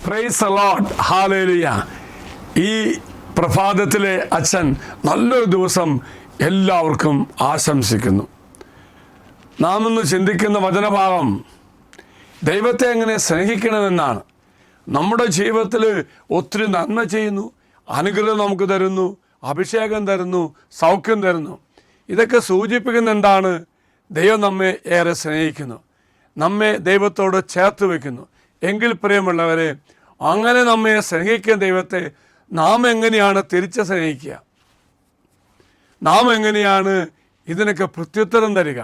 Praise the Lord, hallelujah. ഈ പ്രഭാതത്തിലെ അച്ഛൻ നല്ലൊരു ദിവസം എല്ലാവർക്കും ആശംസിക്കുന്നു. നാം ഇന്ന് ചിന്തിക്കുന്ന വചനഭാഗം ദൈവത്തെ എങ്ങനെ സ്നേഹിക്കണമെന്നാണ്. നമ്മുടെ ജീവിതത്തിൽ ഒത്തിരി നന്മ ചെയ്യുന്നു, അനുഗ്രഹം നമുക്ക് തരുന്നു, അഭിഷേകം തരുന്നു, സൗഖ്യം തരുന്നു. ഇതൊക്കെ സൂചിപ്പിക്കുന്ന എന്താണ്? ദൈവം നമ്മെ ഏറെ സ്നേഹിക്കുന്നു, നമ്മെ ദൈവത്തോട് ചേർത്ത് വയ്ക്കുന്നു. എങ്കിൽ പ്രിയമുള്ളവരെ, അങ്ങനെ നമ്മെ സ്നേഹിക്കുന്ന ദൈവത്തെ നാം എങ്ങനെയാണ് തിരിച്ച് സ്നേഹിക്കുക? നാം എങ്ങനെയാണ് ഇതിനൊക്കെ പ്രത്യുത്തരം തരിക?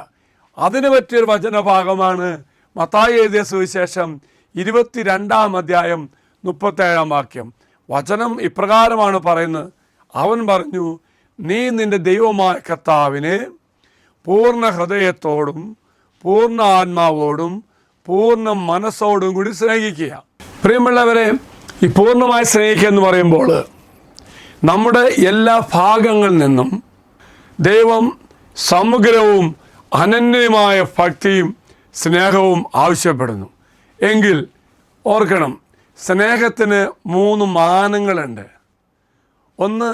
അതിന് പറ്റിയൊരു വചനഭാഗമാണ് മത്തായി എഴുതിയ സുവിശേഷം 22-ാം അധ്യായം 37-ാം വാക്യം. വചനം ഇപ്രകാരമാണ് പറയുന്നത്. അവൻ പറഞ്ഞു, നീ നിൻ്റെ ദൈവമായ കർത്താവിനെ പൂർണ്ണ ഹൃദയത്തോടും പൂർണ്ണ ആത്മാവോടും പൂർണ്ണ മനസ്സോടും കൂടി സ്നേഹിക്കുക. പ്രിയമുള്ളവരെ, ഈ പൂർണ്ണമായി സ്നേഹിക്കുക എന്ന് പറയുമ്പോൾ നമ്മുടെ എല്ലാ ഭാഗങ്ങളിൽ നിന്നും ദൈവം സമഗ്രവും അനന്യമായ ഭക്തിയും സ്നേഹവും ആവശ്യപ്പെടുന്നു. എങ്കിൽ ഓർക്കണം, സ്നേഹത്തിന് 3 മാനങ്ങളുണ്ട്. ഒന്ന്,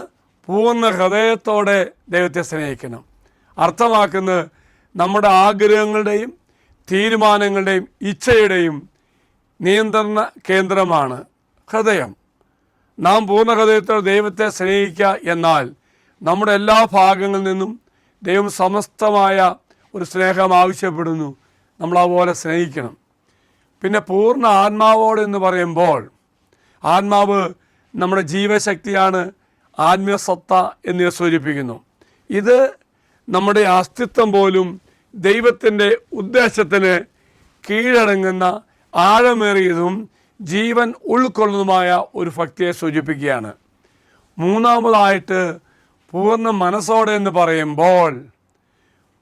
പൂർണ്ണ ഹൃദയത്തോടെ ദൈവത്തെ സ്നേഹിക്കണം. അർത്ഥമാക്കുന്നത് നമ്മുടെ ആഗ്രഹങ്ങളുടെയും തീരുമാനങ്ങളുടെയും ഇച്ഛയുടെയും നിയന്ത്രണ കേന്ദ്രമാണ് ഹൃദയം. നാം പൂർണ്ണ ഹൃദയത്തോടെ ദൈവത്തെ സ്നേഹിക്കുക എന്നാൽ നമ്മുടെ എല്ലാ ഭാഗങ്ങളിൽ നിന്നും ദൈവം സമസ്തമായ ഒരു സ്നേഹം ആവശ്യപ്പെടുന്നു. നമ്മളതുപോലെ സ്നേഹിക്കണം. പിന്നെ പൂർണ്ണ ആത്മാവോട് എന്ന് പറയുമ്പോൾ, ആത്മാവ് നമ്മുടെ ജീവശക്തിയാണ്, ആത്മീയസത്ത എന്നിവ സൂചിപ്പിക്കുന്നു. ഇത് നമ്മുടെ അസ്തിത്വം പോലും ദൈവത്തിൻ്റെ ഉദ്ദേശത്തിന് കീഴടങ്ങുന്ന ആഴമേറിയതും ജീവൻ ഉൾക്കൊള്ളുന്നതുമായ ഒരു ഭക്തിയെ സൂചിപ്പിക്കുകയാണ്. മൂന്നാമതായിട്ട് പൂർണ്ണ മനസ്സോടെ എന്ന് പറയുമ്പോൾ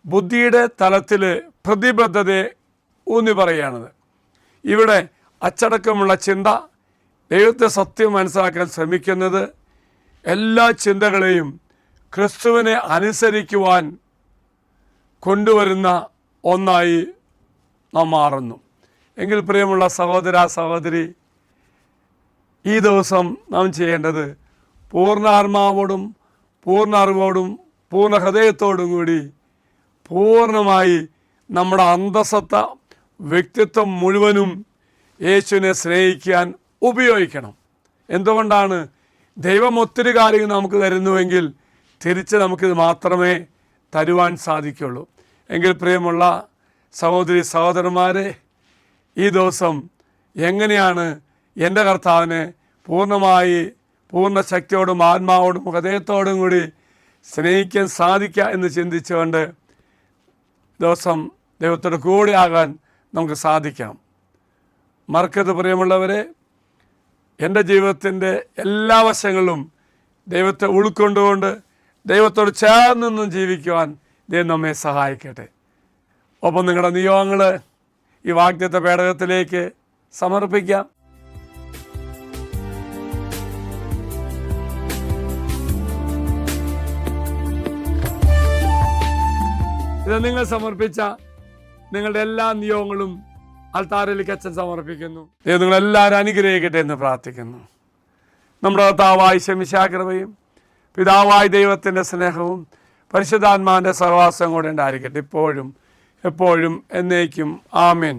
ബുദ്ധിയുടെ തലത്തിൽ പ്രതിബദ്ധതയെ ഊന്നി പറയുകയാണത്. ഇവിടെ അച്ചടക്കമുള്ള ചിന്ത, ദൈവത്തെ സത്യം മനസ്സിലാക്കാൻ ശ്രമിക്കുന്നത്, എല്ലാ ചിന്തകളെയും ക്രിസ്തുവിനെ അനുസരിക്കുവാൻ കൊണ്ടുവരുന്ന ഒന്നായി നാം മാറുന്നു. എങ്കിൽ പ്രിയമുള്ള സഹോദര സഹോദരി, ഈ ദിവസം നാം ചെയ്യേണ്ടത് പൂർണ്ണ ആത്മാവോടും പൂർണ്ണ അറിവോടും പൂർണ്ണ ഹൃദയത്തോടും കൂടി പൂർണ്ണമായി നമ്മുടെ അന്തസത്ത, വ്യക്തിത്വം മുഴുവനും യേശുവിനെ സ്നേഹിക്കാൻ ഉപയോഗിക്കണം. എന്തുകൊണ്ടാണ്? ദൈവം ഒത്തിരി കാര്യങ്ങൾ നമുക്ക് തരുന്നുവെങ്കിൽ തിരിച്ച് നമുക്കിത് മാത്രമേ തരുവാൻ സാധിക്കുള്ളൂ. എങ്കിൽ പ്രിയമുള്ള സഹോദരി സഹോദരന്മാരെ, ഈ ദിവസം എങ്ങനെയാണ് എൻ്റെ കർത്താവിനെ പൂർണ്ണമായി പൂർണ്ണ ശക്തിയോടും ആത്മാവോടും ഹൃദയത്തോടും കൂടി സ്നേഹിക്കാൻ സാധിക്കുക എന്ന് ചിന്തിച്ചുകൊണ്ട് ദിവസം ദൈവത്തോട് കൂടെ ആകാൻ നമുക്ക് സാധിക്കാം. മറക്കരുത് പ്രിയമുള്ളവരെ, എൻ്റെ ജീവിതത്തിൻ്റെ എല്ലാ വശങ്ങളിലും ദൈവത്തെ ഉൾക്കൊണ്ടുകൊണ്ട് ദൈവത്തോട് ചേർന്ന് ജീവിക്കുവാൻ ദൈവം നമ്മെ സഹായിക്കട്ടെ. ഒപ്പം നിങ്ങളുടെ നിയോഗങ്ങൾ ഈ വാഗ്ദത്ത പേടകത്തിലേക്ക് സമർപ്പിക്കാം. ഇത് നിങ്ങൾ സമർപ്പിച്ച നിങ്ങളുടെ എല്ലാ നിയോഗങ്ങളും അൾത്താരയിലേക്ക് അച്ഛൻ സമർപ്പിക്കുന്നു. ദൈവം നിങ്ങളെല്ലാവരും അനുഗ്രഹിക്കട്ടെ എന്ന് പ്രാർത്ഥിക്കുന്നു. നമ്മുടെ കർത്താവായ ശമിശിഹാ കൃപയും പിതാവായ ദൈവത്തിൻ്റെ സ്നേഹവും പരിശുദ്ധാത്മാവിൻ്റെ സഹവാസം കൂടെ ഉണ്ടായിരിക്കട്ടെ, ഇപ്പോഴും എപ്പോഴും എന്നേക്കും. ആമേൻ.